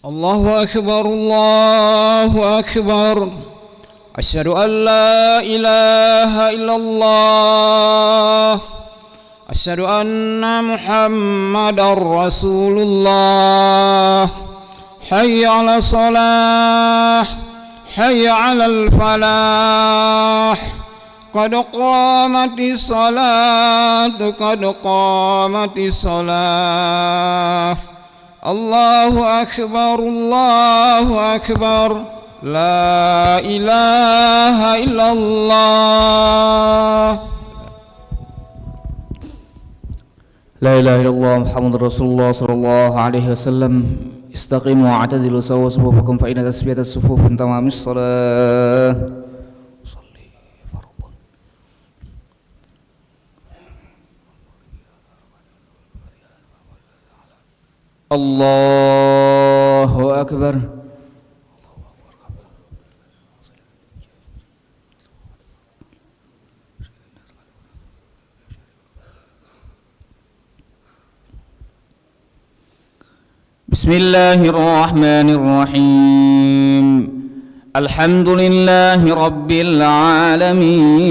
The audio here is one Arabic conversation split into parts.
الله أكبر الله أكبر. أشهد أن لا إله إلا الله. أشهد أن محمدا رسول الله. حي على الصلاة حي على الفلاح. قد قامت الصلاة قد قامت الصلاة. الله أكبر الله أكبر. لا إله إلا الله. لا إله إلا الله محمد رسول الله صلى الله عليه وسلم. استقيموا واعتدلوا سووا صفوفكم فإن تسوية الصفوف من تمام الصلاة. الله أكبر. بسم الله الرحمن الرحيم. الحمد لله رب العالمين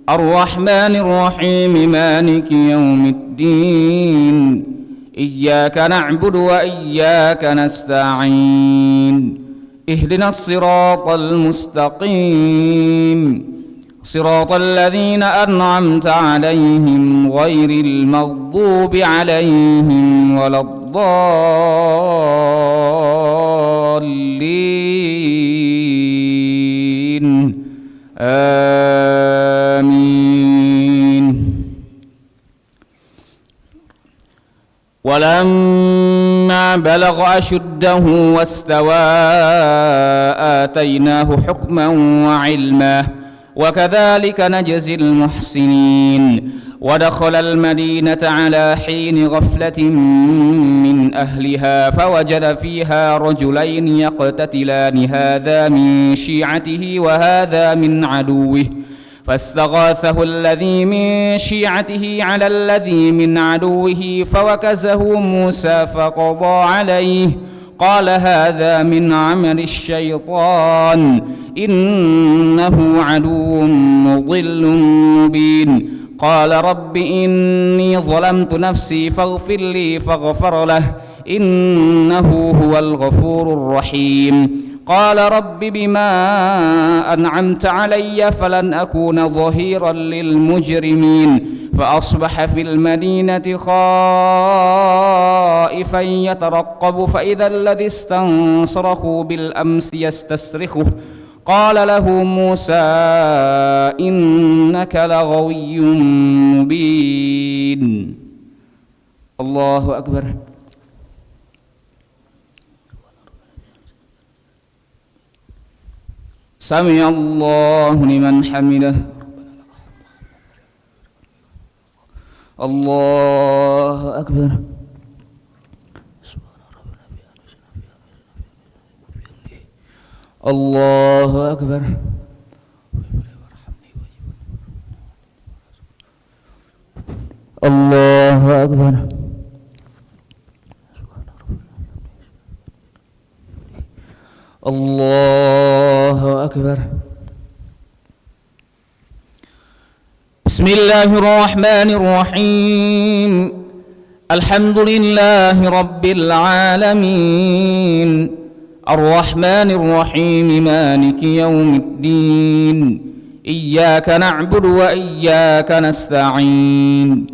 الرحمن الرحيم مالك يوم الدين إياك نعبد وإياك نستعين اهدنا الصراط المستقيم صراط الذين أنعمت عليهم غير المغضوب عليهم ولا الضالين آمين. ولما بلغ أشده واستوى آتيناه حكما وعلما وكذلك نجزي المحسنين. ودخل المدينة على حين غفلة من أهلها فوجد فيها رجلين يقتتلان هذا من شيعته وهذا من عدوه فاستغاثه الذي من شيعته على الذي من عدوه فوكزه موسى فقضى عليه قال هذا من عمل الشيطان إنه عدو مضل مبين. قال رب إني ظلمت نفسي فاغفر لي فاغفر له إنه هو الغفور الرحيم. قال رب بما أنعمت علي فلن أكون ظهيرا للمجرمين. فأصبح في المدينة خائفا يترقب فإذا الذي استنصره بالأمس يستصرخه قال له موسى إنك لغوي مبين. الله أكبر. سمع الله لمن حمده. الله أكبر. الله أكبر. الله أكبر. الله أكبر. بسم الله الرحمن الرحيم. الحمد لله رب العالمين الرحمن الرحيم مالك يوم الدين إياك نعبد وإياك نستعين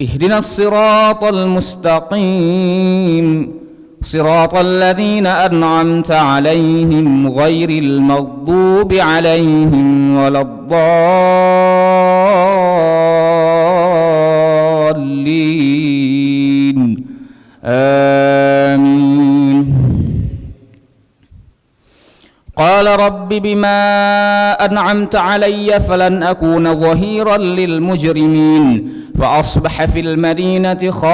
اهدنا الصراط المستقيم صراط الذين أنعمت عليهم غير المغضوب عليهم ولا الضالين آمين. قال رب بما أنعمت علي فلن أكون ظهيرا للمجرمين. فأصبح في المدينة خائفا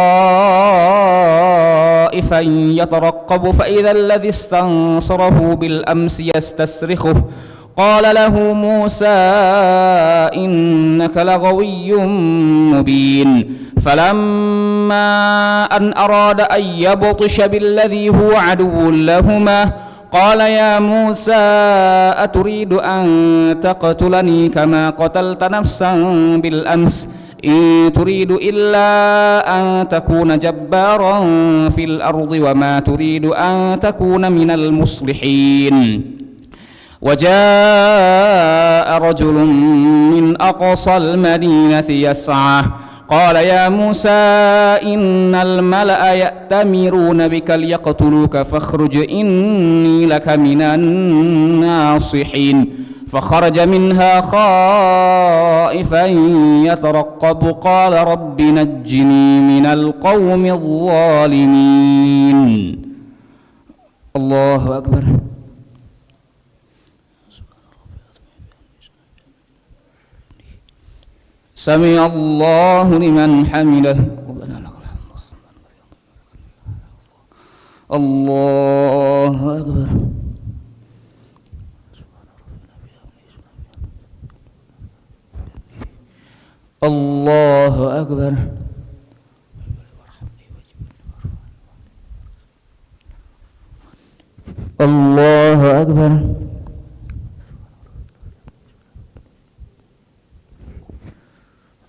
يترقب فإذا الذي استنصره بالأمس يستصرخه قال له موسى إنك لغوي مبين. فلما أن أراد أن يبطش بالذي هو عدو لهما قال يا موسى أتريد أن تقتلني كما قتلت نفسا بالأمس إن تريد إلا أن تكون جبارا في الأرض وما تريد أن تكون من المصلحين وجاء رجل من أقصى المدينة يسعى قال يا موسى إن الملأ يأتمرون بك ليقتلوك فاخرج إني لك من الناصحين فخرج منها خائفا يترقب قال رب نجني من القوم الظالمين. الله أكبر. سمع الله لمن حمده. الله أكبر. الله أكبر. الله أكبر.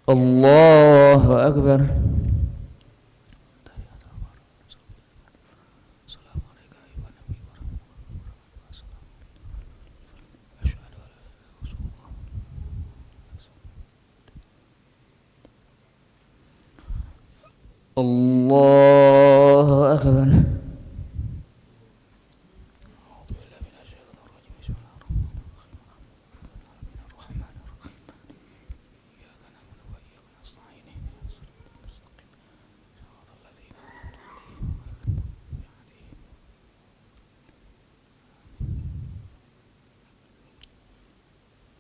الله أكبر. الله أكبر.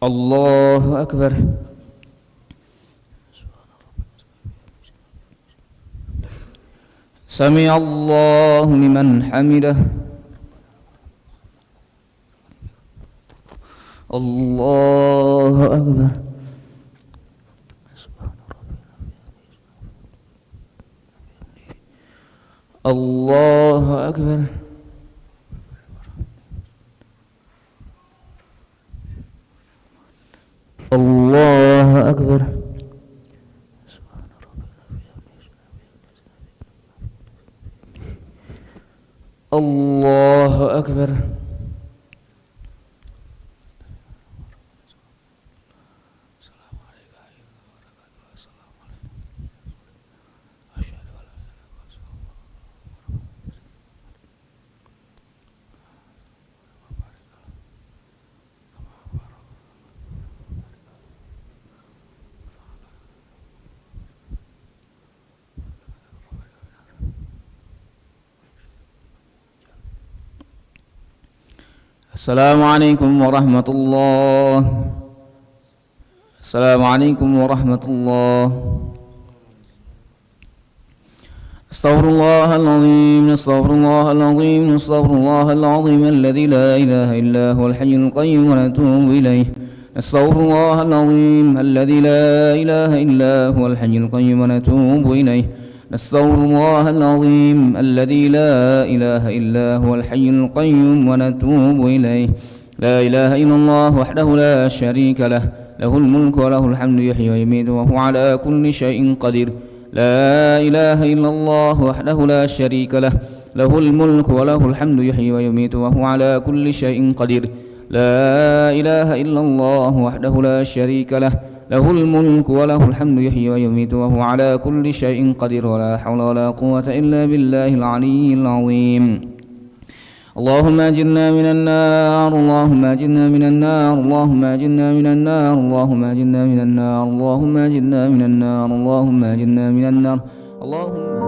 الله أكبر. سمع الله لمن حمده. الله أكبر. الله أكبر. الله أكبر. الله أكبر. السلام عليكم ورحمة الله. السلام عليكم ورحمة الله. استغفر الله العظيم. استغفر الله العظيم. استغفر الله العظيم الذي لا إله إلا هو الحي القيوم ونتوب إليه. استغفر الله العظيم الذي لا إله إلا هو الحي القيوم ونتوب إليه. نستغفر الله العظيم الذي لا إله إلا هو الحي القيوم ونتوب إليه. لا إله إلا الله وحده لا شريك له له الملك وله الحمد يحيي ويميت وهو على كل شيء قدير. لا إله إلا الله وحده لا شريك له له الملك وله الحمد يحيي ويميت وهو على كل شيء قدير. لا إله إلا الله وحده لا شريك له له الملك وله الحمد يحيي ويميت وهو على كل شيء قدير. ولا حول ولا قوة إلا بالله العلي العظيم. اللهم أجرنا من النار. اللهم أجرنا من النار. اللهم أجرنا من النار. اللهم أجرنا من النار. اللهم أجرنا من النار. اللهم أجرنا من النار. اللهم